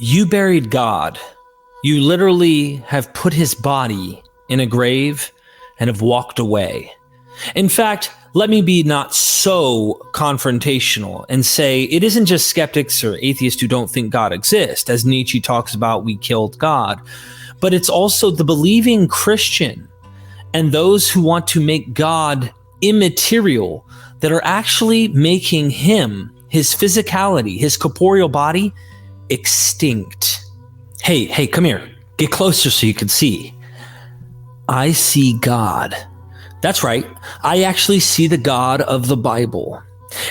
You buried God. You literally have put his body in a grave and have walked away. In fact, let me be not so confrontational and say it isn't just skeptics or atheists who don't think God exists. As Nietzsche talks about, we killed God. But it's also the believing Christian and those who want to make God immaterial that are actually making him, his physicality, his corporeal body, extinct. Hey, come here. Get closer so you can see. I see God. That's right. I actually see the God of the Bible.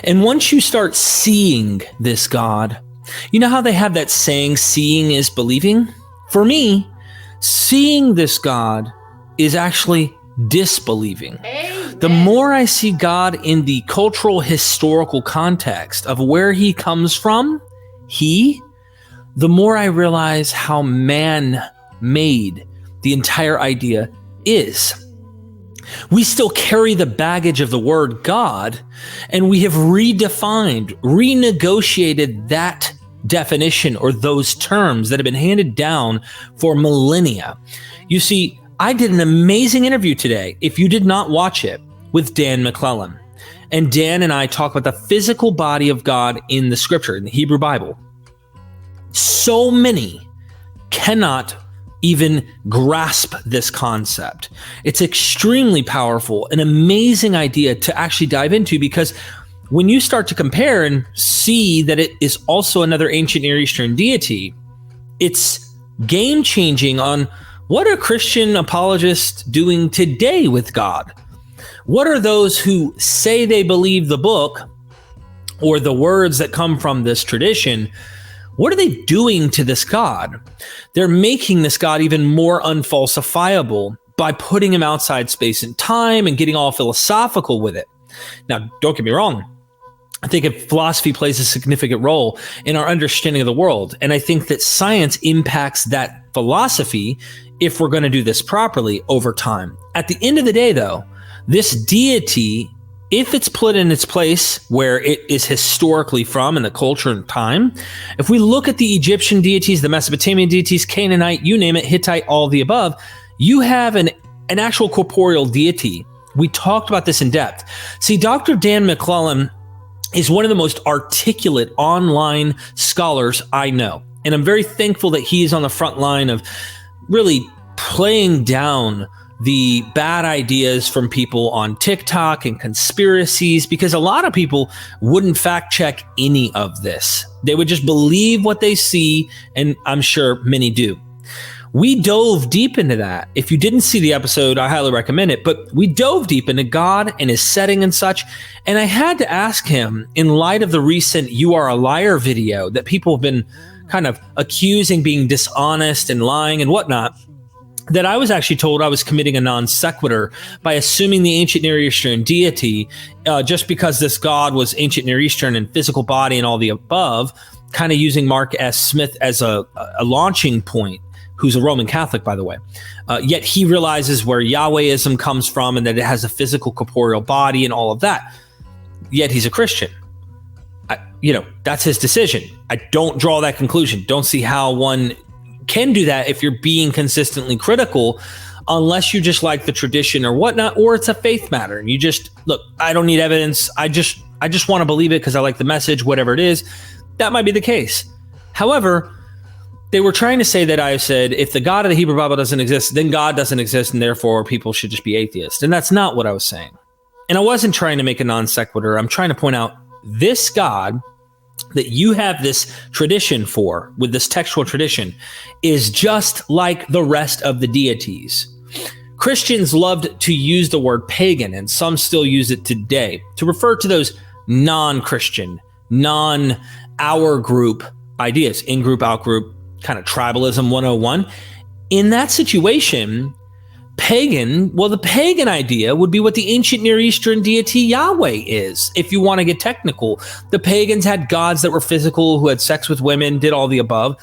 And once you start seeing this God, you know how they have that saying, seeing is believing? For me, seeing this God is actually disbelieving. Amen. The more I see God in the cultural historical context of where he comes from, the more I realize how man-made the entire idea is. We still carry the baggage of the word God, and we have redefined, renegotiated that definition or those terms that have been handed down for millennia. You see, I did an amazing interview today, if you did not watch it, with Dan McClellan. And Dan and I talk about the physical body of God in the scripture, in the Hebrew Bible. So many cannot even grasp this concept. It's extremely powerful, an amazing idea to actually dive into, because when you start to compare and see that it is also another ancient Near Eastern deity, it's game changing on what are Christian apologists doing today with God? What are those who say they believe the book or the words that come from this tradition? What are they doing to this God? They're making this God even more unfalsifiable by putting him outside space and time and getting all philosophical with it. Now, don't get me wrong. I think philosophy plays a significant role in our understanding of the world. And I think that science impacts that philosophy if we're going to do this properly over time. At the end of the day, though, this deity, if it's put in its place where it is historically from in the culture and time, if we look at the Egyptian deities, the Mesopotamian deities, Canaanite, you name it, Hittite, all the above, you have an actual corporeal deity. We talked about this in depth. See, Dr. Dan McClellan is one of the most articulate online scholars I know. And I'm very thankful that he is on the front line of really playing down the bad ideas from people on TikTok and conspiracies, because a lot of people wouldn't fact check any of this. They would just believe what they see, and I'm sure many do. We dove deep into that. If you didn't see the episode, I highly recommend it, but we dove deep into God and his setting and such. And I had to ask him, in light of the recent "You Are a Liar" video that people have been kind of accusing being dishonest and lying and whatnot, that I was actually told I was committing a non sequitur by assuming the ancient Near Eastern deity, just because this God was ancient Near Eastern and physical body and all the above, kind of using Mark S. Smith as a launching point, who's a Roman Catholic, by the way. Yet he realizes where Yahwehism comes from and that it has a physical corporeal body and all of that. Yet he's a Christian. That's his decision. I don't draw that conclusion. Don't see how one can do that if you're being consistently critical, unless you just like the tradition or whatnot, or it's a faith matter and you just look, I don't need evidence. I just want to believe it because I like the message, whatever it is. That might be the case. However, they were trying to say that I said, if the God of the Hebrew Bible doesn't exist, then God doesn't exist, and therefore people should just be atheists. And that's not what I was saying. And I wasn't trying to make a non sequitur. I'm trying to point out this God that you have this tradition for, with this textual tradition, is just like the rest of the deities. Christians loved to use the word pagan, and some still use it today, to refer to those non-Christian, non-our group ideas, in-group, out-group, kind of tribalism 101. In that situation, the pagan idea would be what the ancient Near Eastern deity Yahweh is. If you want to get technical, the pagans had gods that were physical, who had sex with women, did all the above.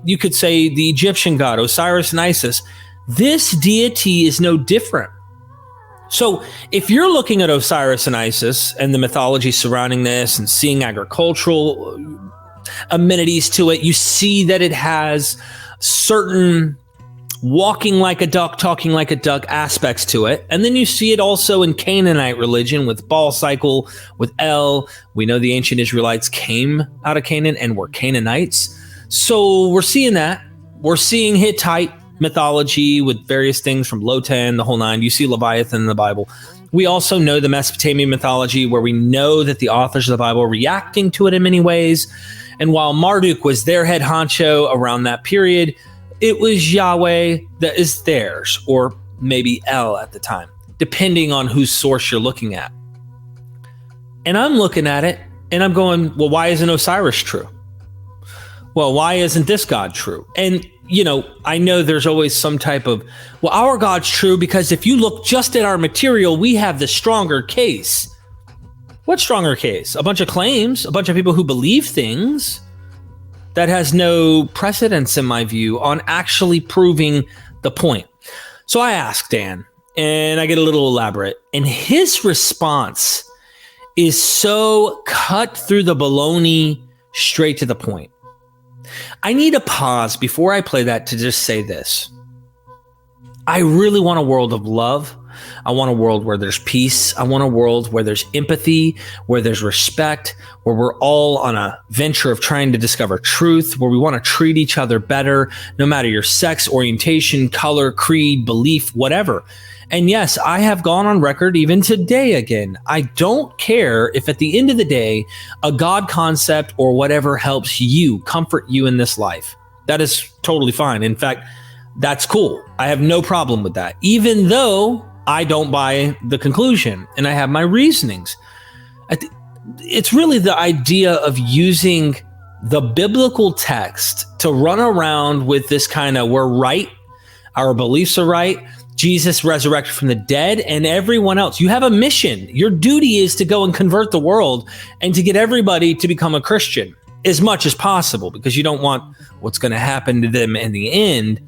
You could say the Egyptian god, Osiris and Isis. This deity is no different. So if you're looking at Osiris and Isis and the mythology surrounding this and seeing agricultural amenities to it. You see that it has certain walking like a duck, talking like a duck aspects to it. And then you see it also in Canaanite religion with Baal cycle, with El. We know the ancient Israelites came out of Canaan and were Canaanites. So we're seeing that. We're seeing Hittite mythology with various things from Lotan, the whole nine. You see Leviathan in the Bible. We also know the Mesopotamian mythology, where we know that the authors of the Bible are reacting to it in many ways. And while Marduk was their head honcho around that period, it was Yahweh that is theirs, or maybe El at the time, depending on whose source you're looking at. And I'm looking at it and I'm going, well, why isn't Osiris true? Well, why isn't this God true? And, you know, I know there's always some type of, well, our God's true because if you look just at our material, we have the stronger case. What stronger case? A bunch of claims, a bunch of people who believe things. That has no precedence, in my view, on actually proving the point. So I asked Dan, and I get a little elaborate, and his response is so cut through the baloney, straight to the point. I need a pause before I play that to just say this. I really want a world of love. I want a world where there's peace. I want a world where there's empathy, where there's respect, where we're all on a venture of trying to discover truth, where we want to treat each other better, no matter your sex, orientation, color, creed, belief, whatever. And yes, I have gone on record even today again. I don't care if at the end of the day, a God concept or whatever helps you, comfort you in this life. That is totally fine. In fact, that's cool. I have no problem with that, even though I don't buy the conclusion and I have my reasonings. It's really the idea of using the biblical text to run around with this kind of, we're right, our beliefs are right, Jesus resurrected from the dead, and everyone else. You have a mission. Your duty is to go and convert the world and to get everybody to become a Christian as much as possible, because you don't want what's going to happen to them in the end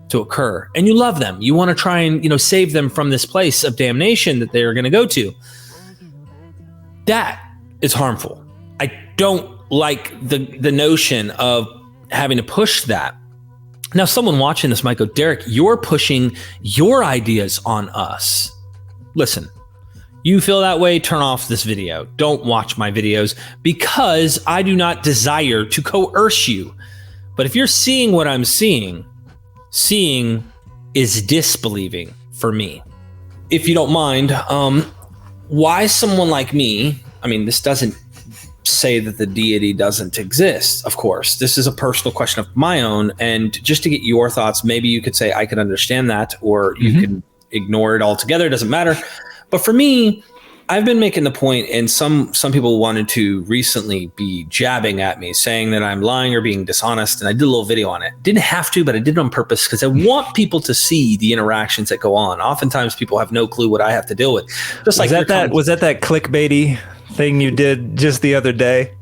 to occur. And you love them. You want to try and, you know, save them from this place of damnation that they are going to go to. That is harmful. I don't like the notion of having to push that. Now, someone watching this might go, Derek, you're pushing your ideas on us. Listen, you feel that way, turn off this video. Don't watch my videos, because I do not desire to coerce you. But if you're seeing what I'm seeing is disbelieving for me. If you don't mind, why someone like me, I mean, this doesn't say that the deity doesn't exist, of course. This is a personal question of my own, and just to get your thoughts, maybe you could say I can understand that, or you can ignore it altogether, it doesn't matter. But for me, I've been making the point, and some people wanted to recently be jabbing at me, saying that I'm lying or being dishonest, and I did a little video on it. Didn't have to, but I did it on purpose because I want people to see the interactions that go on. Oftentimes, people have no clue what I have to deal with. Just like was that clickbaity thing you did just the other day?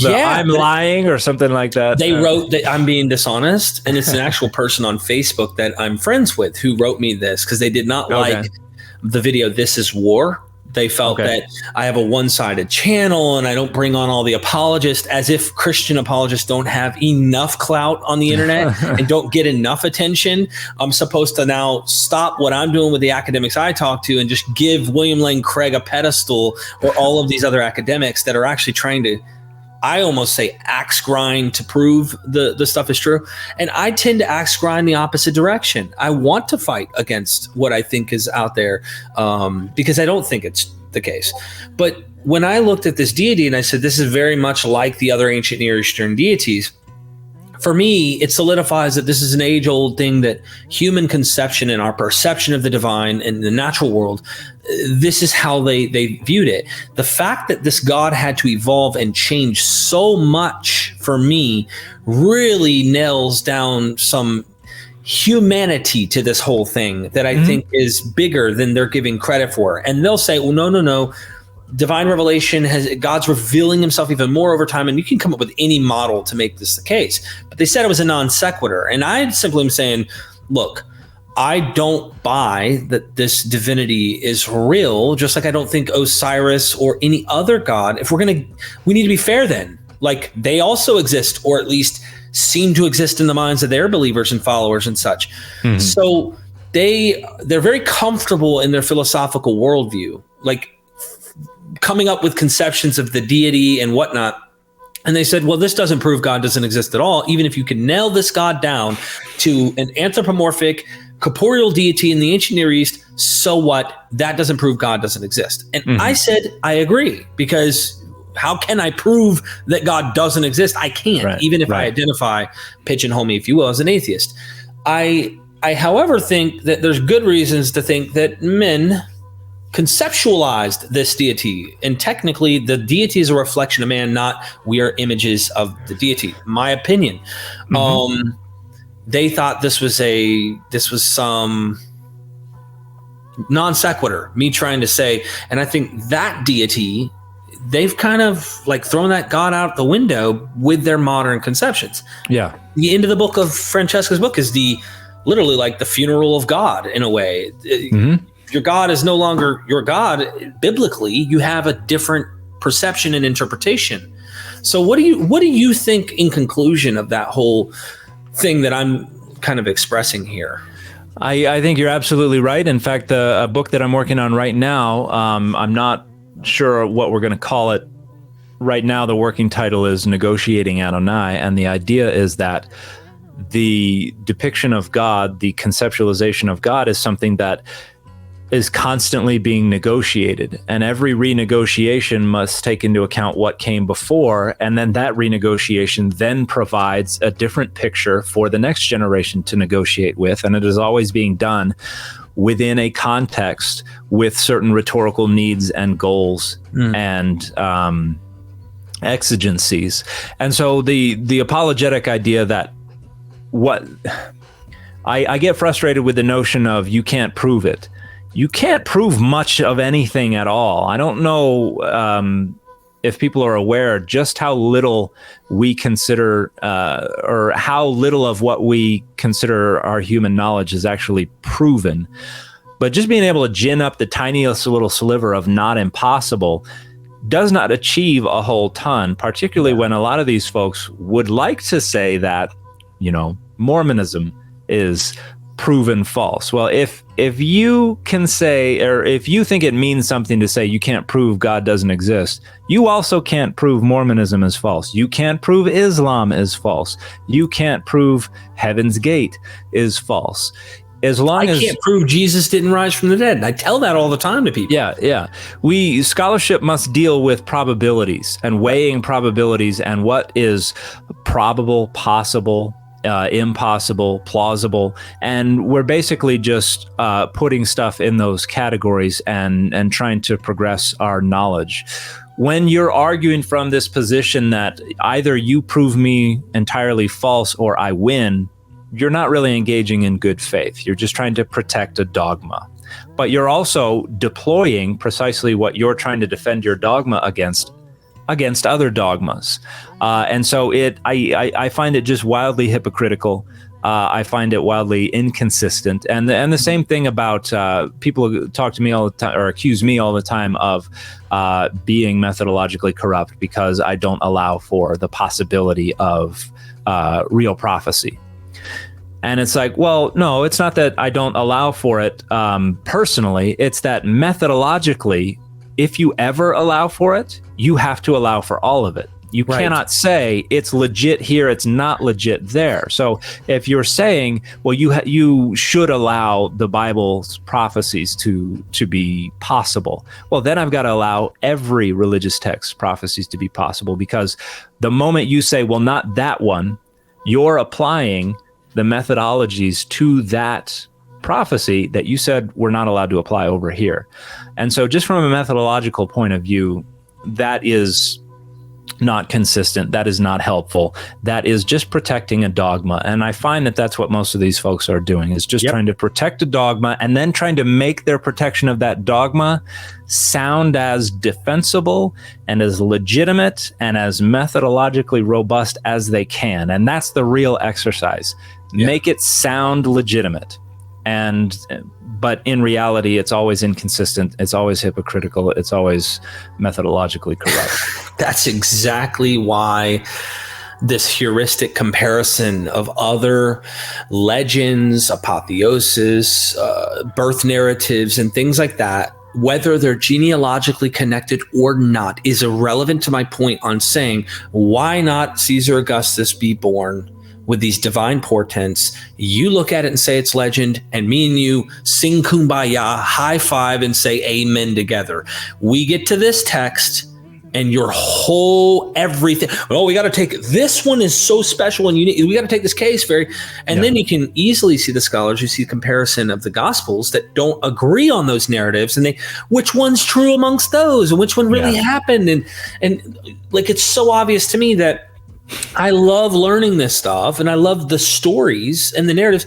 I'm lying or something like that. They wrote that I'm being dishonest, and it's an actual person on Facebook that I'm friends with who wrote me this because they did not like the video "This is War." They felt that I have a one-sided channel and I don't bring on all the apologists, as if Christian apologists don't have enough clout on the internet and don't get enough attention. I'm supposed to now stop what I'm doing with the academics I talk to and just give William Lane Craig a pedestal, or all of these other academics that are actually trying to, I almost say, axe grind to prove the stuff is true. And I tend to axe grind the opposite direction. I want to fight against what I think is out there, because I don't think it's the case. But when I looked at this deity and I said, this is very much like the other ancient Near Eastern deities, for me, it solidifies that this is an age-old thing, that human conception and our perception of the divine and the natural world, this is how they viewed it. The fact that this God had to evolve and change so much, for me, really nails down some humanity to this whole thing that I think is bigger than they're giving credit for. And they'll say, well, no. Divine revelation God's revealing himself even more over time, and you can come up with any model to make this the case. But they said it was a non sequitur, and I simply am saying, look, I don't buy that this divinity is real, just like I don't think Osiris or any other god. We need to be fair then. like they also exist, or at least seem to exist in the minds of their believers and followers and such. So they're very comfortable in their philosophical worldview, like coming up with conceptions of the deity and whatnot. And they said, well, this doesn't prove God doesn't exist at all. Even if you can nail this God down to an anthropomorphic, corporeal deity in the ancient Near East, so what? That doesn't prove God doesn't exist. And I said, I agree, because how can I prove that God doesn't exist? I can't, even if I identify, pigeonhole me, if you will, as an atheist. I, however, think that there's good reasons to think that men conceptualized this deity, and technically the deity is a reflection of man, not we are images of the deity. My opinion. They thought this was some non sequitur, me trying to say, and I think that deity, they've kind of like thrown that God out the window with their modern conceptions. Yeah. The end of the book of Francesca's book is literally like the funeral of God in a way. Your God is no longer your God. Biblically, you have a different perception and interpretation. So what do you think in conclusion of that whole thing that I'm kind of expressing here? I think you're absolutely right. In fact, a book that I'm working on right now, I'm not sure what we're going to call it right now. The working title is Negotiating Adonai. And the idea is that the depiction of God, the conceptualization of God, is something that is constantly being negotiated, and every renegotiation must take into account what came before, and then that renegotiation then provides a different picture for the next generation to negotiate with, and it is always being done within a context with certain rhetorical needs and goals and exigencies. And so the apologetic idea that I get frustrated with the notion of you can't prove it. You can't prove much of anything at all. I don't know if people are aware just how little we consider or how little of what we consider our human knowledge is actually proven. But just being able to gin up the tiniest little sliver of not impossible does not achieve a whole ton, particularly when a lot of these folks would like to say that, Mormonism is proven false. Well, if you can say, or if you think it means something to say you can't prove God doesn't exist, you also can't prove Mormonism is false. You can't prove Islam is false. You can't prove Heaven's Gate is false. As long as I can't prove Jesus didn't rise from the dead. And I tell that all the time to people. Yeah. Scholarship must deal with probabilities and weighing probabilities and what is probable, possible, impossible, plausible, and we're basically just putting stuff in those categories and trying to progress our knowledge. When you're arguing from this position that either you prove me entirely false or I win, you're not really engaging in good faith. You're just trying to protect a dogma. But you're also deploying precisely what you're trying to defend your dogma against other dogmas. And so I find it just wildly hypocritical. I find it wildly inconsistent. And the same thing about people talk to me all the time or accuse me all the time of being methodologically corrupt because I don't allow for the possibility of real prophecy. And it's like, well, no, it's not that I don't allow for it personally. It's that methodologically, if you ever allow for it, you have to allow for all of it. You cannot say it's legit here, it's not legit there. So if you're saying, well, you should allow the Bible's prophecies to be possible, well, then I've got to allow every religious text prophecies to be possible, because the moment you say, well, not that one, you're applying the methodologies to that prophecy that you said we're not allowed to apply over here. And so just from a methodological point of view, that is not consistent. That is not helpful. That is just protecting a dogma. And I find that that's what most of these folks are doing, is just trying to protect a dogma and then trying to make their protection of that dogma sound as defensible and as legitimate and as methodologically robust as they can. And that's the real exercise. Make it sound legitimate. And but in reality, it's always inconsistent. It's always hypocritical. It's always methodologically corrupt. That's exactly why this heuristic comparison of other legends, apotheosis, birth narratives, and things like that, whether they're genealogically connected or not, is irrelevant to my point on saying, why not Caesar Augustus be born with these divine portents? You look at it and say it's legend, and me and you sing kumbaya, high five, and say amen together. We get to this text, and your whole everything, oh, we got to take, this one is so special and unique, we got to take this case very, and then you can easily see the scholars, you see the comparison of the Gospels that don't agree on those narratives, and which one's true amongst those, and which one really happened, and like, it's so obvious to me that I love learning this stuff, and I love the stories and the narratives,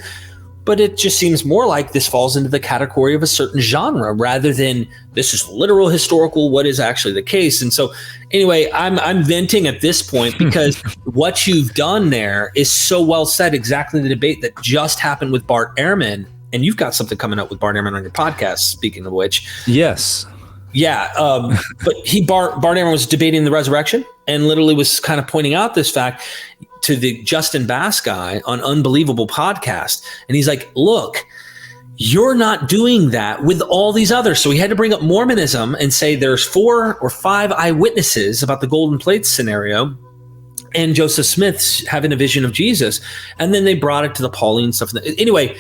but it just seems more like this falls into the category of a certain genre rather than this is literal historical, what is actually the case. And so anyway, I'm venting at this point because what you've done there is so well said, exactly the debate that just happened with Bart Ehrman. And you've got something coming up with Bart Ehrman on your podcast, speaking of which. Yes. Yeah, but Bart Ehrman was debating the resurrection and literally was kind of pointing out this fact to the Justin Bass guy on Unbelievable podcast. And he's like, look, you're not doing that with all these others. So he had to bring up Mormonism and say there's 4 or 5 eyewitnesses about the golden plates scenario and Joseph Smith's having a vision of Jesus. And then they brought it to the Pauline stuff. Anyway,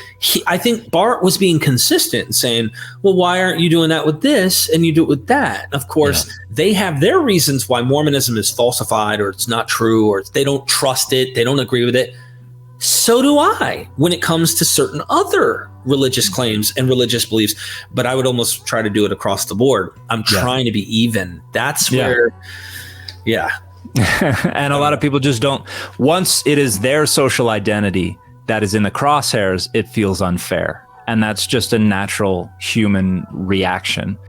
I think Bart was being consistent and saying, well, why aren't you doing that with this and you do it with that? Of course, they have their reasons why Mormonism is falsified or it's not true or they don't trust it. They don't agree with it. So do I when it comes to certain other religious claims and religious beliefs. But I would almost try to do it across the board. I'm trying to be even. That's where, and a lot of people just don't. Once it is their social identity that is in the crosshairs, it feels unfair. And that's just a natural human reaction.